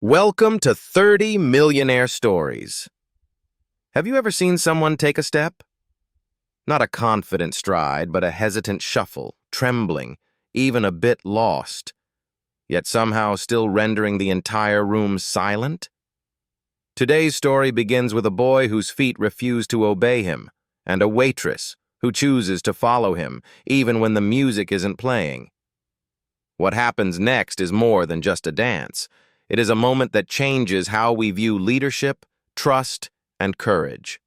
Welcome to 30 Millionaire Stories. Have you ever seen someone take a step? Not a confident stride, but a hesitant shuffle, trembling, even a bit lost, yet somehow still rendering the entire room silent? Today's story begins with a boy whose feet refuse to obey him, and a waitress who chooses to follow him, even when the music isn't playing. What happens next is more than just a dance. It is a moment that changes how we view leadership, trust, and courage.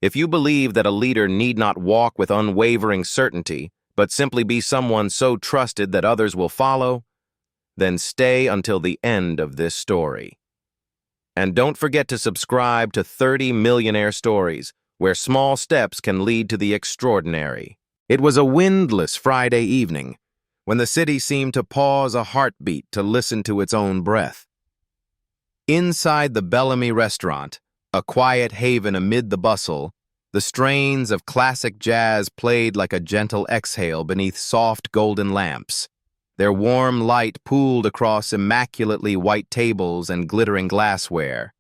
If you believe that a leader need not walk with unwavering certainty, but simply be someone so trusted that others will follow, then stay until the end of this story. And don't forget to subscribe to 30 Millionaire Stories, where small steps can lead to the extraordinary. It was a windless Friday evening, when the city seemed to pause a heartbeat to listen to its own breath. Inside the Bellamy restaurant, a quiet haven amid the bustle, the strains of classic jazz played like a gentle exhale beneath soft golden lamps. Their warm light pooled across immaculately white tables and glittering glassware.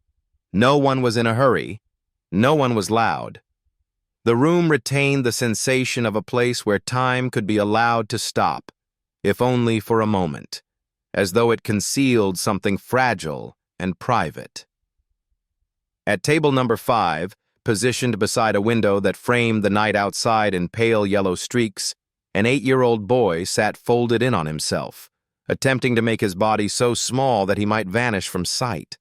No one was in a hurry. No one was loud. The room retained the sensation of a place where time could be allowed to stop, if only for a moment, as though it concealed something fragile and private. At table number 5, positioned beside a window that framed the night outside in pale yellow streaks, an 8-year-old boy sat folded in on himself, attempting to make his body so small that he might vanish from sight.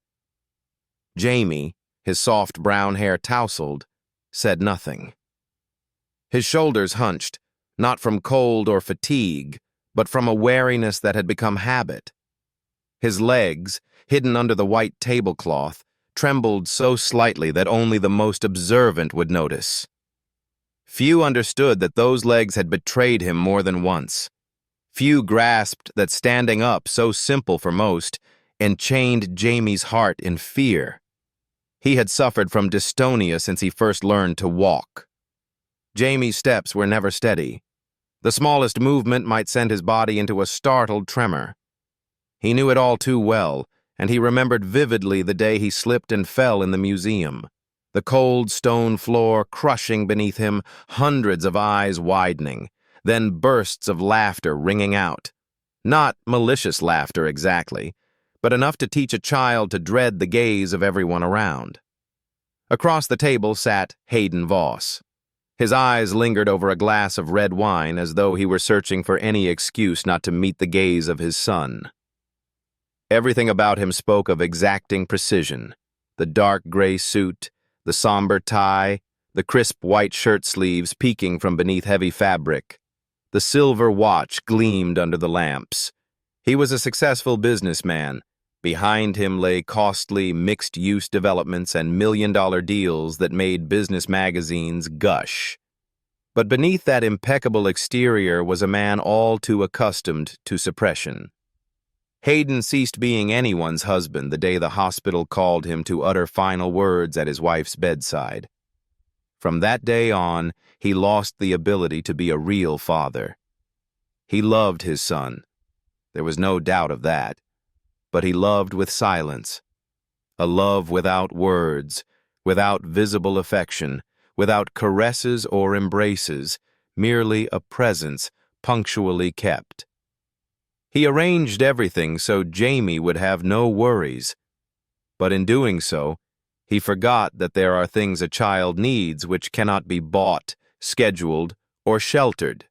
Jamie, his soft brown hair tousled, said nothing. His shoulders hunched, not from cold or fatigue, but from a wariness that had become habit. His legs, hidden under the white tablecloth, trembled so slightly that only the most observant would notice. Few understood that those legs had betrayed him more than once. Few grasped that standing up, so simple for most, enchained Jamie's heart in fear. He had suffered from dystonia since he first learned to walk. Jamie's steps were never steady. The smallest movement might send his body into a startled tremor. He knew it all too well, and he remembered vividly the day he slipped and fell in the museum, the cold stone floor crushing beneath him, hundreds of eyes widening, then bursts of laughter ringing out. Not malicious laughter exactly, but enough to teach a child to dread the gaze of everyone around. Across the table sat Hayden Voss. His eyes lingered over a glass of red wine as though he were searching for any excuse not to meet the gaze of his son. Everything about him spoke of exacting precision: the dark gray suit, the somber tie, the crisp white shirt sleeves peeking from beneath heavy fabric. The silver watch gleamed under the lamps. He was a successful businessman. Behind him lay costly, mixed-use developments and million-dollar deals that made business magazines gush. But beneath that impeccable exterior was a man all too accustomed to suppression. Hayden ceased being anyone's husband the day the hospital called him to utter final words at his wife's bedside. From that day on, he lost the ability to be a real father. He loved his son. There was no doubt of that. But he loved with silence, a love without words, without visible affection, without caresses or embraces, merely a presence punctually kept. He arranged everything so Jamie would have no worries, but in doing so, he forgot that there are things a child needs which cannot be bought, scheduled, or sheltered.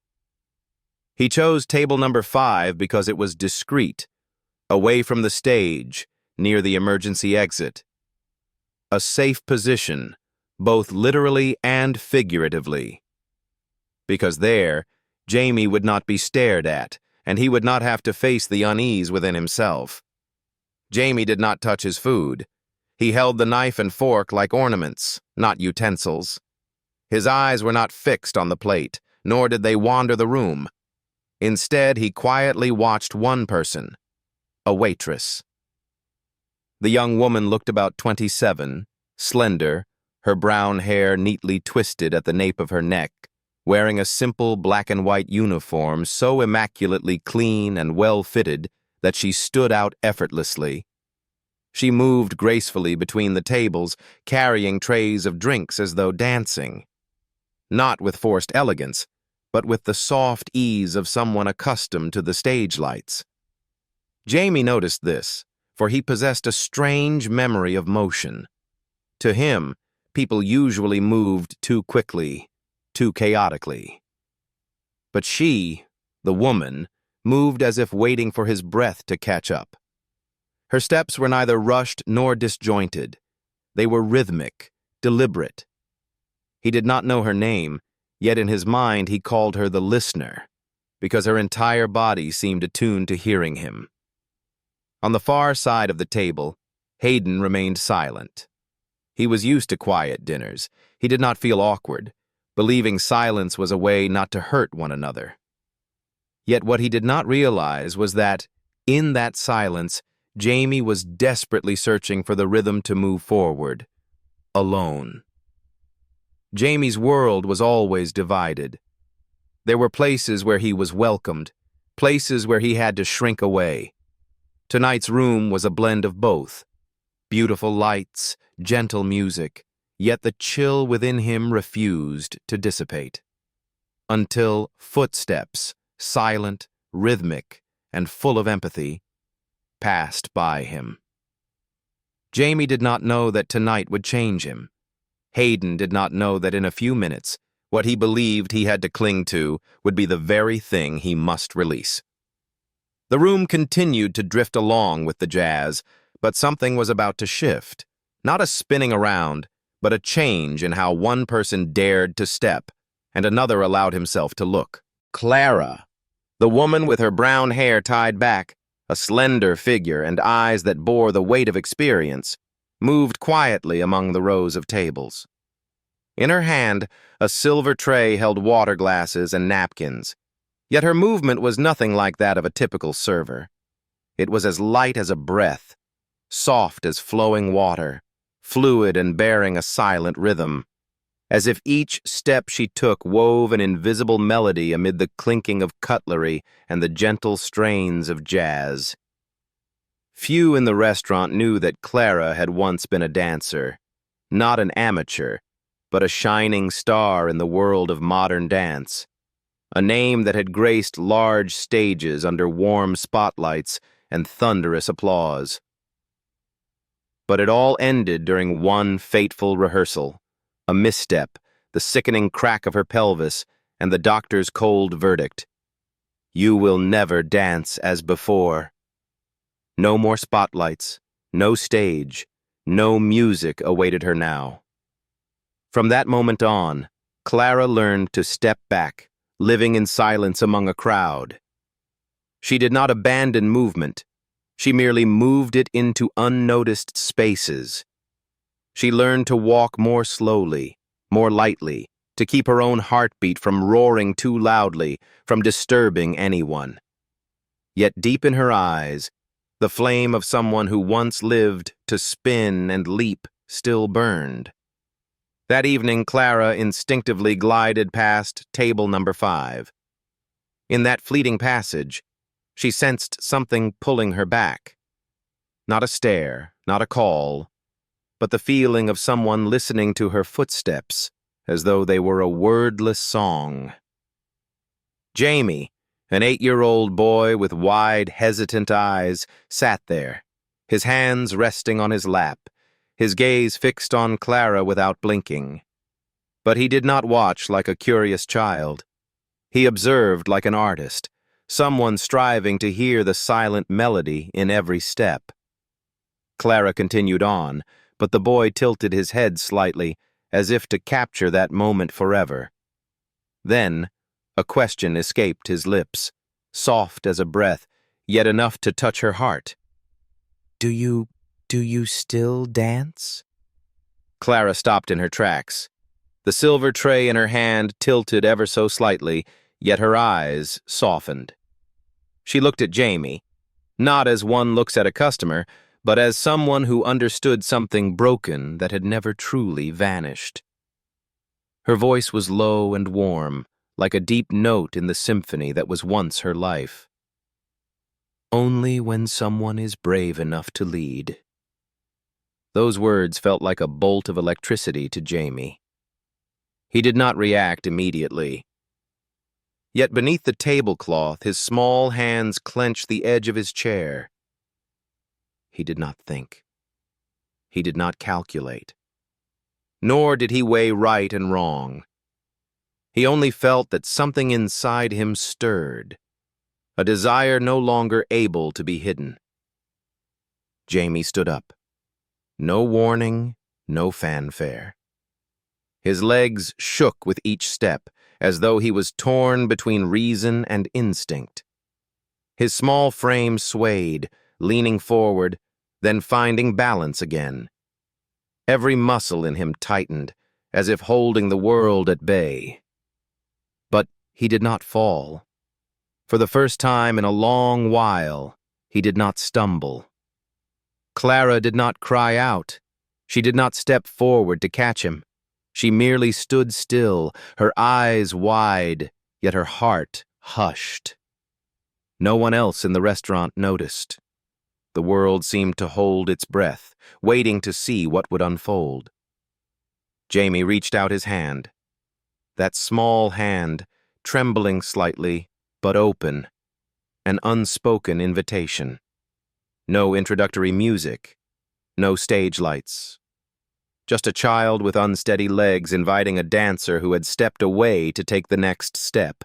He chose table number 5 because it was discreet, away from the stage, near the emergency exit. A safe position, both literally and figuratively. Because there, Jamie would not be stared at, and he would not have to face the unease within himself. Jamie did not touch his food. He held the knife and fork like ornaments, not utensils. His eyes were not fixed on the plate, nor did they wander the room. Instead, he quietly watched one person, a waitress. The young woman looked about 27, slender, her brown hair neatly twisted at the nape of her neck, wearing a simple black and white uniform so immaculately clean and well-fitted that she stood out effortlessly. She moved gracefully between the tables, carrying trays of drinks as though dancing. Not with forced elegance, but with the soft ease of someone accustomed to the stage lights. Jamie noticed this, for he possessed a strange memory of motion. To him, people usually moved too quickly, too chaotically. But she, the woman, moved as if waiting for his breath to catch up. Her steps were neither rushed nor disjointed. They were rhythmic, deliberate. He did not know her name, yet in his mind he called her the listener, because her entire body seemed attuned to hearing him. On the far side of the table, Hayden remained silent. He was used to quiet dinners. He did not feel awkward, believing silence was a way not to hurt one another. Yet what he did not realize was that, in that silence, Jamie was desperately searching for the rhythm to move forward, alone. Jamie's world was always divided. There were places where he was welcomed, places where he had to shrink away. Tonight's room was a blend of both. Beautiful lights, gentle music, yet the chill within him refused to dissipate. Until footsteps, silent, rhythmic, and full of empathy, passed by him. Jamie did not know that tonight would change him. Hayden did not know that in a few minutes, what he believed he had to cling to would be the very thing he must release. The room continued to drift along with the jazz, but something was about to shift. Not a spinning around, but a change in how one person dared to step, and another allowed himself to look. Clara, the woman with her brown hair tied back, a slender figure and eyes that bore the weight of experience, moved quietly among the rows of tables. In her hand, a silver tray held water glasses and napkins, yet her movement was nothing like that of a typical server. It was as light as a breath, soft as flowing water, fluid and bearing a silent rhythm, as if each step she took wove an invisible melody amid the clinking of cutlery and the gentle strains of jazz. Few in the restaurant knew that Clara had once been a dancer, not an amateur, but a shining star in the world of modern dance, a name that had graced large stages under warm spotlights and thunderous applause. But it all ended during one fateful rehearsal, a misstep, the sickening crack of her pelvis, and the doctor's cold verdict. You will never dance as before. No more spotlights, no stage, no music awaited her now. From that moment on, Clara learned to step back, living in silence among a crowd. She did not abandon movement. She merely moved it into unnoticed spaces. She learned to walk more slowly, more lightly, to keep her own heartbeat from roaring too loudly, from disturbing anyone. Yet deep in her eyes, the flame of someone who once lived to spin and leap still burned. That evening, Clara instinctively glided past table number 5. In that fleeting passage, she sensed something pulling her back. Not a stare, not a call, but the feeling of someone listening to her footsteps as though they were a wordless song. Jamie, an 8-year-old boy with wide, hesitant eyes, sat there, his hands resting on his lap, his gaze fixed on Clara without blinking. But he did not watch like a curious child. He observed like an artist, someone striving to hear the silent melody in every step. Clara continued on, but the boy tilted his head slightly, as if to capture that moment forever. Then, a question escaped his lips, soft as a breath, yet enough to touch her heart. Do you still dance? Clara stopped in her tracks. The silver tray in her hand tilted ever so slightly, yet her eyes softened. She looked at Jamie, not as one looks at a customer, but as someone who understood something broken that had never truly vanished. Her voice was low and warm, like a deep note in the symphony that was once her life. Only when someone is brave enough to lead. Those words felt like a bolt of electricity to Jamie. He did not react immediately. Yet beneath the tablecloth, his small hands clenched the edge of his chair. He did not think. He did not calculate. Nor did he weigh right and wrong. He only felt that something inside him stirred, a desire no longer able to be hidden. Jamie stood up. No warning, no fanfare. His legs shook with each step, as though he was torn between reason and instinct. His small frame swayed, leaning forward, then finding balance again. Every muscle in him tightened, as if holding the world at bay. But he did not fall. For the first time in a long while, he did not stumble. Clara did not cry out. She did not step forward to catch him. She merely stood still, her eyes wide, yet her heart hushed. No one else in the restaurant noticed. The world seemed to hold its breath, waiting to see what would unfold. Jamie reached out his hand. That small hand, trembling slightly, but open. An unspoken invitation. No introductory music. No stage lights. Just a child with unsteady legs inviting a dancer who had stepped away to take the next step.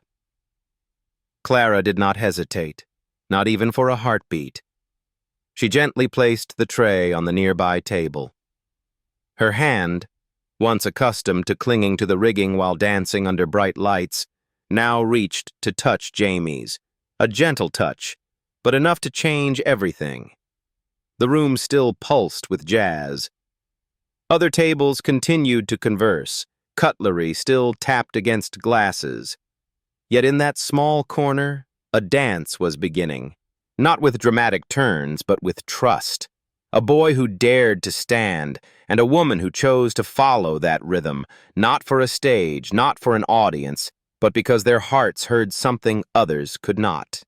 Clara did not hesitate, not even for a heartbeat. She gently placed the tray on the nearby table. Her hand, once accustomed to clinging to the rigging while dancing under bright lights, now reached to touch Jamie's, a gentle touch, but enough to change everything. The room still pulsed with jazz. Other tables continued to converse, cutlery still tapped against glasses. Yet in that small corner, a dance was beginning, not with dramatic turns, but with trust. A boy who dared to stand, and a woman who chose to follow that rhythm, not for a stage, not for an audience, but because their hearts heard something others could not.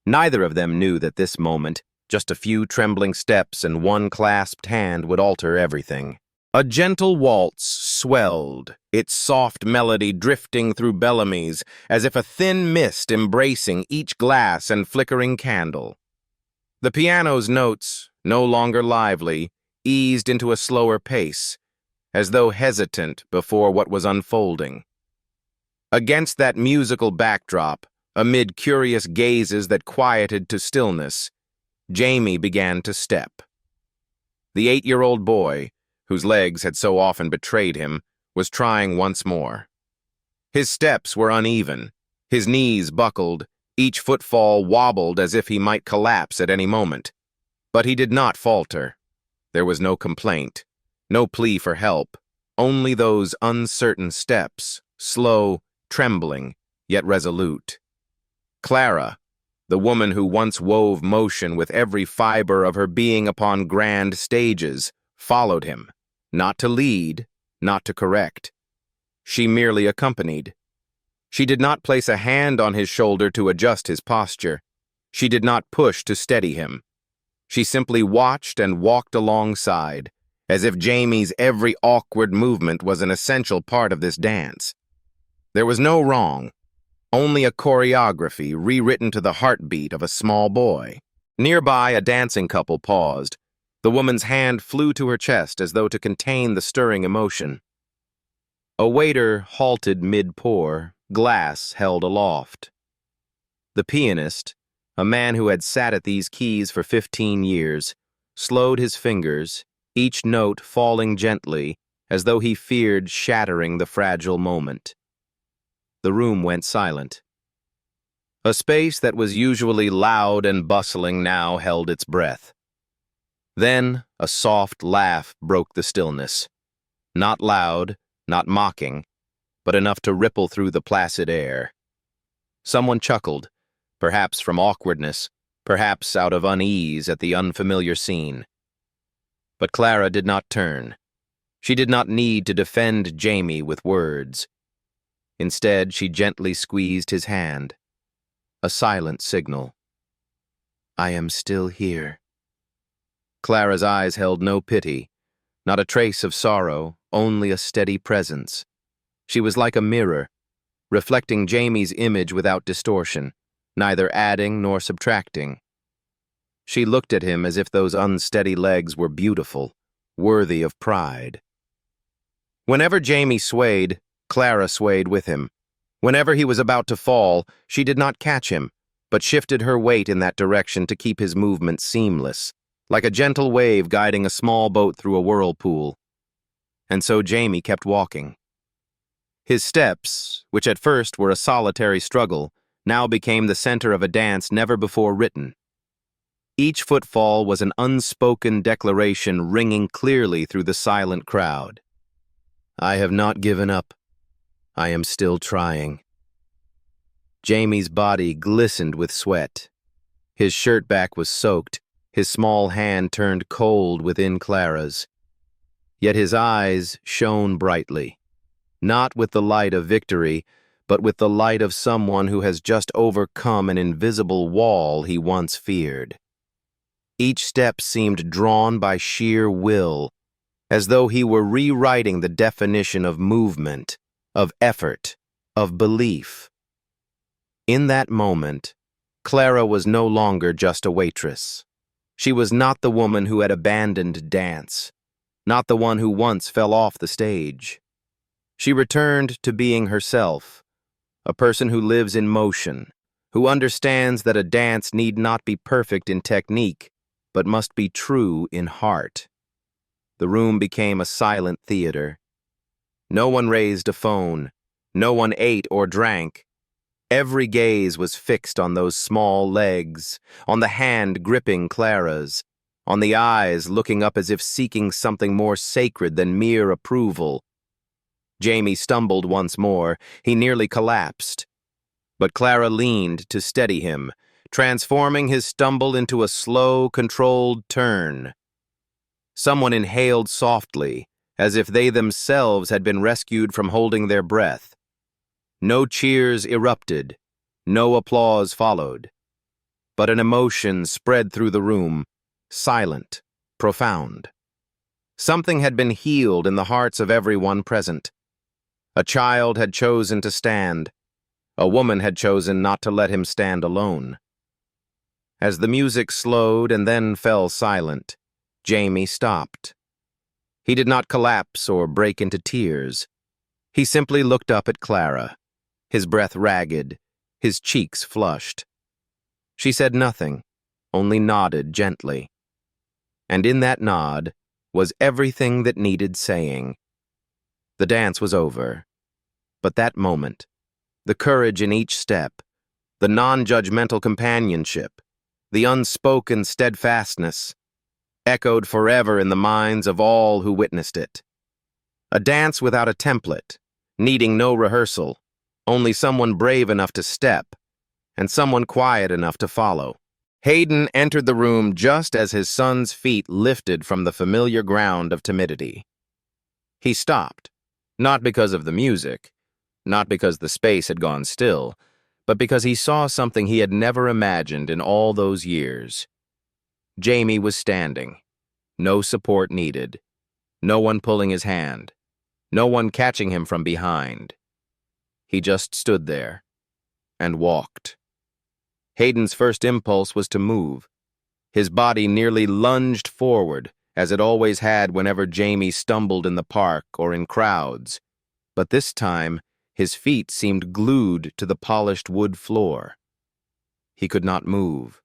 Neither of them knew that this moment, just a few trembling steps and one clasped hand, would alter everything. A gentle waltz swelled, its soft melody drifting through Bellamy's as if a thin mist embracing each glass and flickering candle. The piano's notes, no longer lively, eased into a slower pace, as though hesitant before what was unfolding. Against that musical backdrop, amid curious gazes that quieted to stillness, Jamie began to step. The 8-year-old boy, whose legs had so often betrayed him, was trying once more. His steps were uneven, his knees buckled, each footfall wobbled as if he might collapse at any moment. But he did not falter. There was no complaint, no plea for help, only those uncertain steps, slow, trembling, yet resolute. Clara, the woman who once wove motion with every fiber of her being upon grand stages, followed him, not to lead, not to correct. She merely accompanied. She did not place a hand on his shoulder to adjust his posture. She did not push to steady him. She simply watched and walked alongside, as if Jamie's every awkward movement was an essential part of this dance. There was no wrong, only a choreography rewritten to the heartbeat of a small boy. Nearby, a dancing couple paused. The woman's hand flew to her chest as though to contain the stirring emotion. A waiter halted mid-pour, glass held aloft. The pianist, a man who had sat at these keys for 15 years, slowed his fingers, each note falling gently, as though he feared shattering the fragile moment. The room went silent. A space that was usually loud and bustling now held its breath. Then a soft laugh broke the stillness. Not loud, not mocking, but enough to ripple through the placid air. Someone chuckled, perhaps from awkwardness, perhaps out of unease at the unfamiliar scene. But Clara did not turn. She did not need to defend Jamie with words. Instead, she gently squeezed his hand. A silent signal. I am still here. Clara's eyes held no pity, Not a trace of sorrow, only a steady presence. She was like a mirror, reflecting Jamie's image without distortion, neither adding nor subtracting. She looked at him as if those unsteady legs were beautiful, worthy of pride. Whenever Jamie swayed, Clara swayed with him. Whenever he was about to fall, she did not catch him, but shifted her weight in that direction to keep his movement seamless, like a gentle wave guiding a small boat through a whirlpool. And so Jamie kept walking. His steps, which at first were a solitary struggle, now became the center of a dance never before written. Each footfall was an unspoken declaration ringing clearly through the silent crowd. I have not given up. I am still trying. Jamie's body glistened with sweat. His shirt back was soaked, his small hand turned cold within Clara's. Yet his eyes shone brightly, not with the light of victory, but with the light of someone who has just overcome an invisible wall he once feared. Each step seemed drawn by sheer will, as though he were rewriting the definition of movement, of effort, of belief. In that moment, Clara was no longer just a waitress. She was not the woman who had abandoned dance, not the one who once fell off the stage. She returned to being herself, a person who lives in motion, who understands that a dance need not be perfect in technique, but must be true in heart. The room became a silent theater. No one raised a phone. No one ate or drank. Every gaze was fixed on those small legs, on the hand gripping Clara's, on the eyes looking up as if seeking something more sacred than mere approval. Jamie stumbled once more. He nearly collapsed. But Clara leaned to steady him, transforming his stumble into a slow, controlled turn. Someone inhaled softly, as if they themselves had been rescued from holding their breath. No cheers erupted, no applause followed. But an emotion spread through the room, silent, profound. Something had been healed in the hearts of everyone present. A child had chosen to stand. A woman had chosen not to let him stand alone. As the music slowed and then fell silent, Jamie stopped. He did not collapse or break into tears. He simply looked up at Clara, his breath ragged, his cheeks flushed. She said nothing, only nodded gently. And in that nod was everything that needed saying. The dance was over. But that moment, the courage in each step, the non-judgmental companionship, the unspoken steadfastness, echoed forever in the minds of all who witnessed it. A dance without a template, needing no rehearsal, only someone brave enough to step, and someone quiet enough to follow. Hayden entered the room just as his son's feet lifted from the familiar ground of timidity. He stopped, not because of the music, not because the space had gone still, but because he saw something he had never imagined in all those years. Jamie was standing. No support needed. No one pulling his hand. No one catching him from behind. He just stood there and walked. Hayden's first impulse was to move. His body nearly lunged forward, as it always had whenever Jamie stumbled in the park or in crowds. But this time, his feet seemed glued to the polished wood floor. He could not move.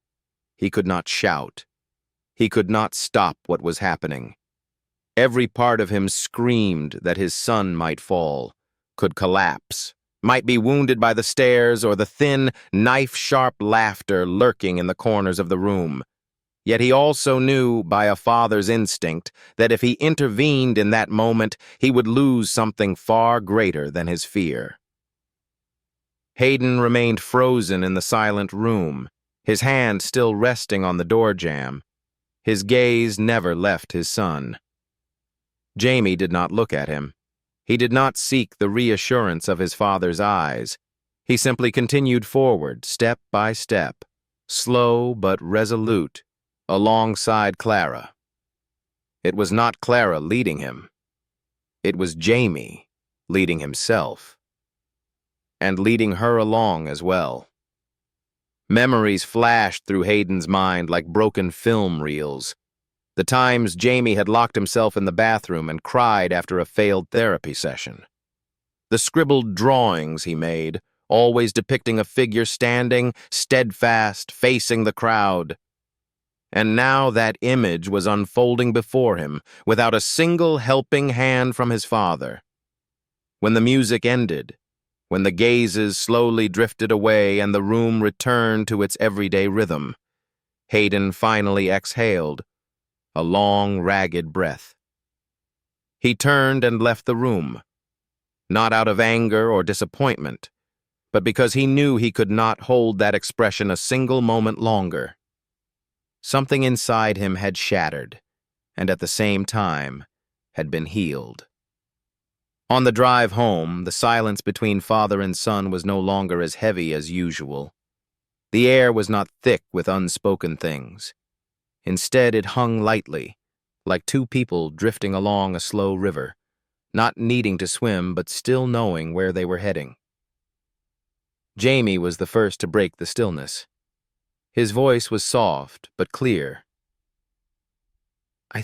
He could not shout. He could not stop what was happening. Every part of him screamed that his son might fall, could collapse, might be wounded by the stairs or the thin, knife-sharp laughter lurking in the corners of the room. Yet he also knew, by a father's instinct, that if he intervened in that moment, he would lose something far greater than his fear. Hayden remained frozen in the silent room, his hand still resting on the door jamb. His gaze never left his son. Jamie did not look at him. He did not seek the reassurance of his father's eyes. He simply continued forward, step by step, slow but resolute, alongside Clara. It was not Clara leading him. It was Jamie leading himself, and leading her along as well. Memories flashed through Hayden's mind like broken film reels. The times Jamie had locked himself in the bathroom and cried after a failed therapy session. The scribbled drawings he made, always depicting a figure standing, steadfast, facing the crowd. And now that image was unfolding before him, without a single helping hand from his father. When the music ended, when the gazes slowly drifted away and the room returned to its everyday rhythm, Hayden finally exhaled, a long, ragged breath. He turned and left the room, not out of anger or disappointment, but because he knew he could not hold that expression a single moment longer. Something inside him had shattered, and at the same time had been healed. On the drive home, the silence between father and son was no longer as heavy as usual. The air was not thick with unspoken things. Instead, it hung lightly, like two people drifting along a slow river, not needing to swim but still knowing where they were heading. Jamie was the first to break the stillness. His voice was soft but clear. I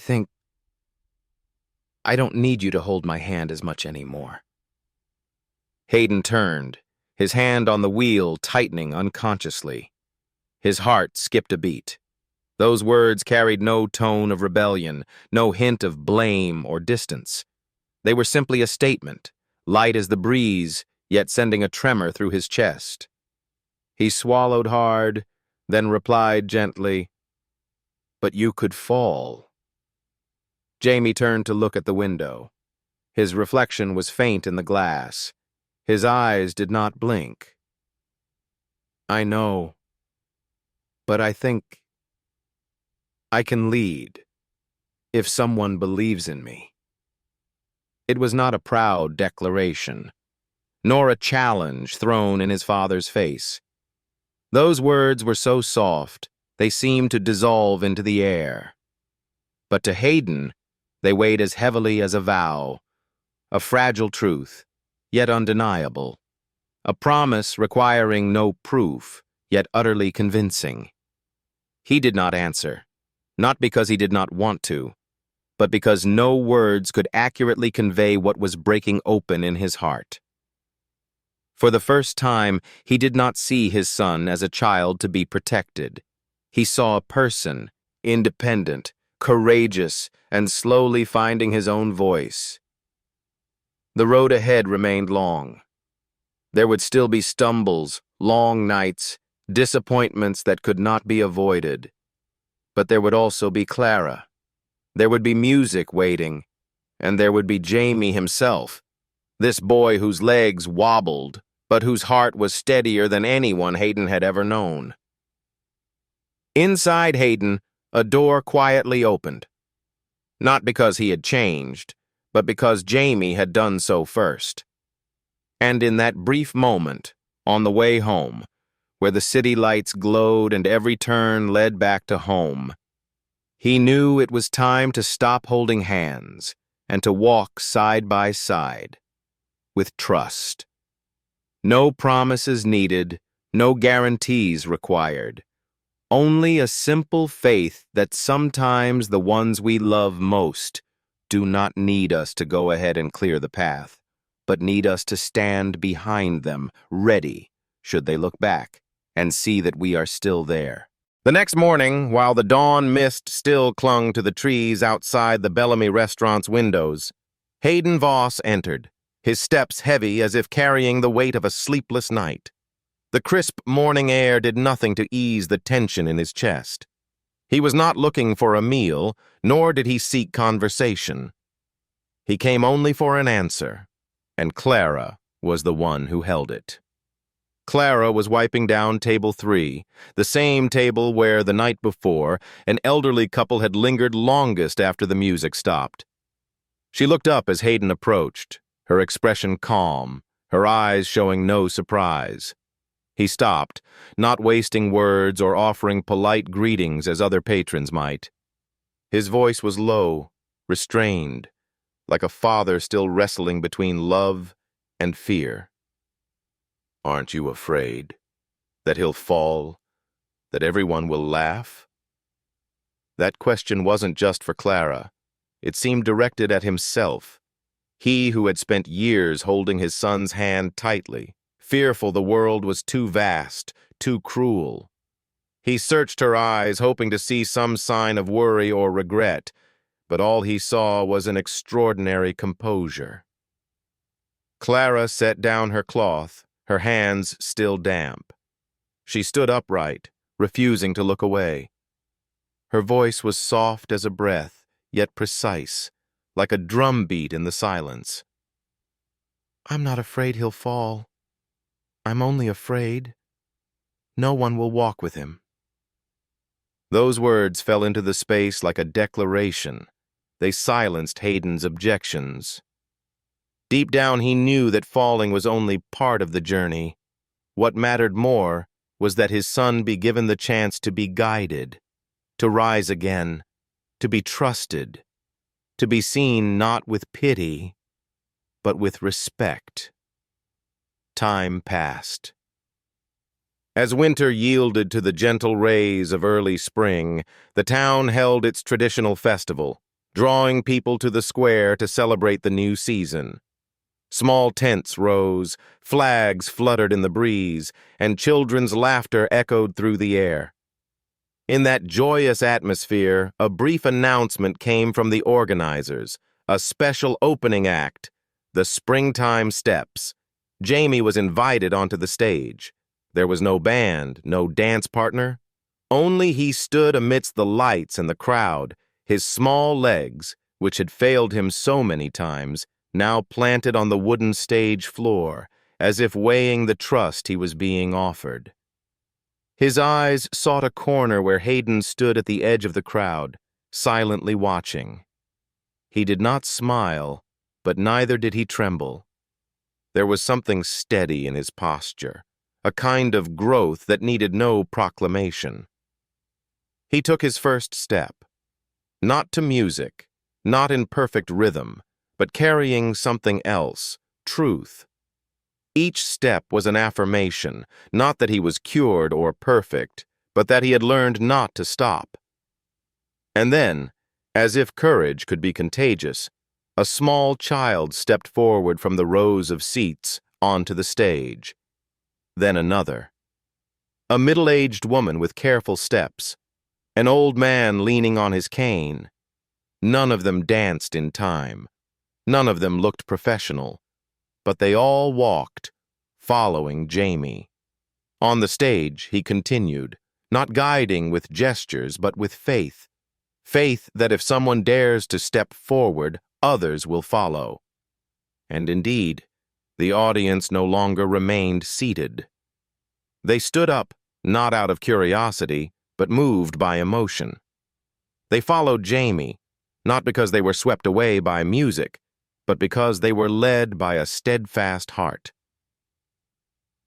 don't need you to hold my hand as much anymore. Hayden turned, his hand on the wheel tightening unconsciously. His heart skipped a beat. Those words carried no tone of rebellion, no hint of blame or distance. They were simply a statement, light as the breeze, yet sending a tremor through his chest. He swallowed hard, then replied gently, "But you could fall." Jamie turned to look at the window. His reflection was faint in the glass. His eyes did not blink. "I know, but I think I can lead if someone believes in me." It was not a proud declaration, nor a challenge thrown in his father's face. Those words were so soft, they seemed to dissolve into the air. But to Hayden, they weighed as heavily as a vow, a fragile truth, yet undeniable, a promise requiring no proof, yet utterly convincing. He did not answer, not because he did not want to, but because no words could accurately convey what was breaking open in his heart. For the first time, he did not see his son as a child to be protected. He saw a person, independent, courageous, and slowly finding his own voice. The road ahead remained long. There would still be stumbles, long nights, disappointments that could not be avoided. But there would also be Clara. There would be music waiting, and there would be Jamie himself, this boy whose legs wobbled, but whose heart was steadier than anyone Hayden had ever known. Inside Hayden, a door quietly opened. Not because he had changed, but because Jamie had done so first. And in that brief moment, on the way home, where the city lights glowed and every turn led back to home, he knew it was time to stop holding hands and to walk side by side, with trust. No promises needed, no guarantees required. Only a simple faith that sometimes the ones we love most do not need us to go ahead and clear the path, but need us to stand behind them, ready, should they look back, and see that we are still there. The next morning, while the dawn mist still clung to the trees outside the Bellamy restaurant's windows, Hayden Voss entered, his steps heavy as if carrying the weight of a sleepless night. The crisp morning air did nothing to ease the tension in his chest. He was not looking for a meal, nor did he seek conversation. He came only for an answer, and Clara was the one who held it. Clara was wiping down table 3, the same table where, the night before, an elderly couple had lingered longest after the music stopped. She looked up as Hayden approached, her expression calm, her eyes showing no surprise. He stopped, not wasting words or offering polite greetings as other patrons might. His voice was low, restrained, like a father still wrestling between love and fear. "Aren't you afraid that he'll fall, that everyone will laugh?" That question wasn't just for Clara. It seemed directed at himself. He who had spent years holding his son's hand tightly, fearful the world was too vast, too cruel. He searched her eyes, hoping to see some sign of worry or regret, but all he saw was an extraordinary composure. Clara set down her cloth, her hands still damp. She stood upright, refusing to look away. Her voice was soft as a breath, yet precise, like a drum beat in the silence. "I'm not afraid he'll fall. I'm only afraid no one will walk with him." Those words fell into the space like a declaration. They silenced Hayden's objections. Deep down he knew that falling was only part of the journey. What mattered more was that his son be given the chance to be guided, to rise again, to be trusted, to be seen not with pity, but with respect. Time passed. As winter yielded to the gentle rays of early spring, the town held its traditional festival, drawing people to the square to celebrate the new season. Small tents rose, flags fluttered in the breeze, and children's laughter echoed through the air. In that joyous atmosphere, a brief announcement came from the organizers, a special opening act, the Springtime Steps. Jamie was invited onto the stage. There was no band, no dance partner. Only he stood amidst the lights and the crowd, his small legs, which had failed him so many times, now planted on the wooden stage floor, as if weighing the trust he was being offered. His eyes sought a corner where Hayden stood at the edge of the crowd, silently watching. He did not smile, but neither did he tremble. There was something steady in his posture, a kind of growth that needed no proclamation. He took his first step, not to music, not in perfect rhythm, but carrying something else, truth. Each step was an affirmation, not that he was cured or perfect, but that he had learned not to stop. And then, as if courage could be contagious, a small child stepped forward from the rows of seats onto the stage. Then another. A middle-aged woman with careful steps, an old man leaning on his cane. None of them danced in time. None of them looked professional. But they all walked, following Jamie. On the stage, he continued, not guiding with gestures, but with faith. Faith that if someone dares to step forward, others will follow. And indeed, the audience no longer remained seated. They stood up, not out of curiosity, but moved by emotion. They followed Jamie, not because they were swept away by music, but because they were led by a steadfast heart.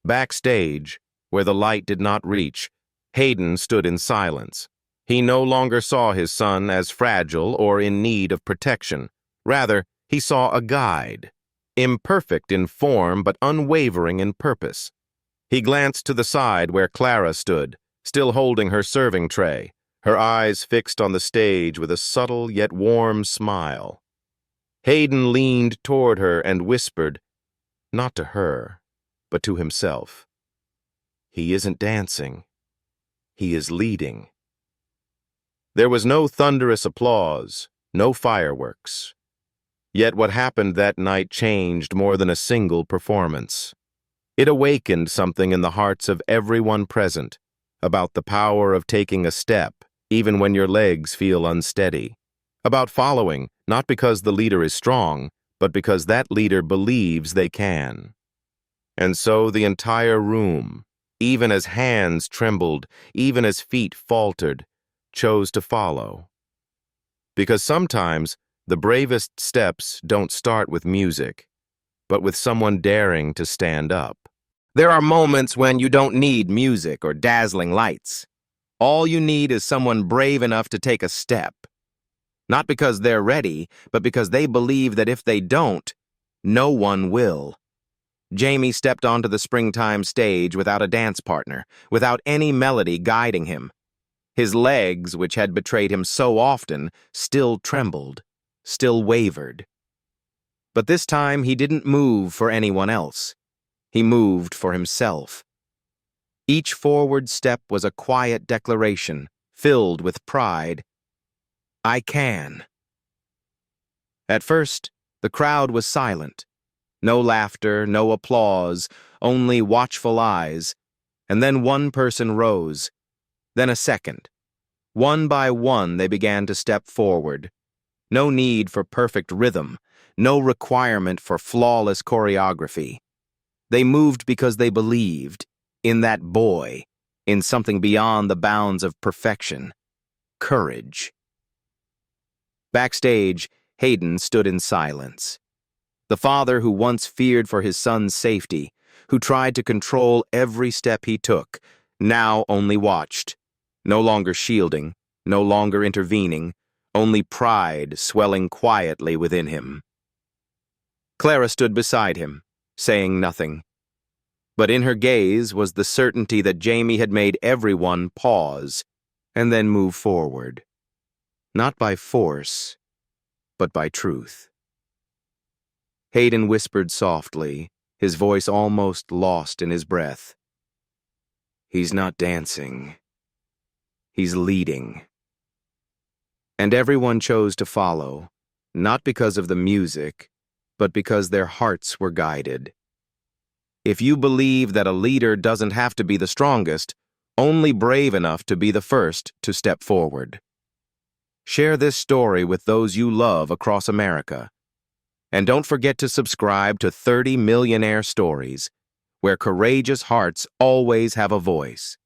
Backstage, where the light did not reach, Hayden stood in silence. He no longer saw his son as fragile or in need of protection. Rather, he saw a guide, imperfect in form but unwavering in purpose. He glanced to the side where Clara stood, still holding her serving tray, her eyes fixed on the stage with a subtle yet warm smile. Hayden leaned toward her and whispered, not to her, but to himself. "He isn't dancing. He is leading." There was no thunderous applause, no fireworks. Yet what happened that night changed more than a single performance. It awakened something in the hearts of everyone present about the power of taking a step, even when your legs feel unsteady. About following, not because the leader is strong, but because that leader believes they can. And so the entire room, even as hands trembled, even as feet faltered, chose to follow. Because sometimes the bravest steps don't start with music, but with someone daring to stand up. There are moments when you don't need music or dazzling lights. All you need is someone brave enough to take a step. Not because they're ready, but because they believe that if they don't, no one will. Jamie stepped onto the springtime stage without a dance partner, without any melody guiding him. His legs, which had betrayed him so often, still trembled, still wavered. But this time he didn't move for anyone else. He moved for himself. Each forward step was a quiet declaration, filled with pride. I can. At first, the crowd was silent. No laughter, no applause, only watchful eyes. And then one person rose, then a second. One by one, they began to step forward. No need for perfect rhythm, no requirement for flawless choreography. They moved because they believed in that boy, in something beyond the bounds of perfection. Courage. Backstage, Hayden stood in silence. The father who once feared for his son's safety, who tried to control every step he took, now only watched, no longer shielding, no longer intervening, only pride swelling quietly within him. Clara stood beside him, saying nothing. But in her gaze was the certainty that Jamie had made everyone pause and then move forward. Not by force, but by truth. Hayden whispered softly, his voice almost lost in his breath. He's not dancing. He's leading. And everyone chose to follow, not because of the music, but because their hearts were guided. If you believe that a leader doesn't have to be the strongest, only brave enough to be the first to step forward. Share this story with those you love across America. And don't forget to subscribe to 30 Millionaire Stories, where courageous hearts always have a voice.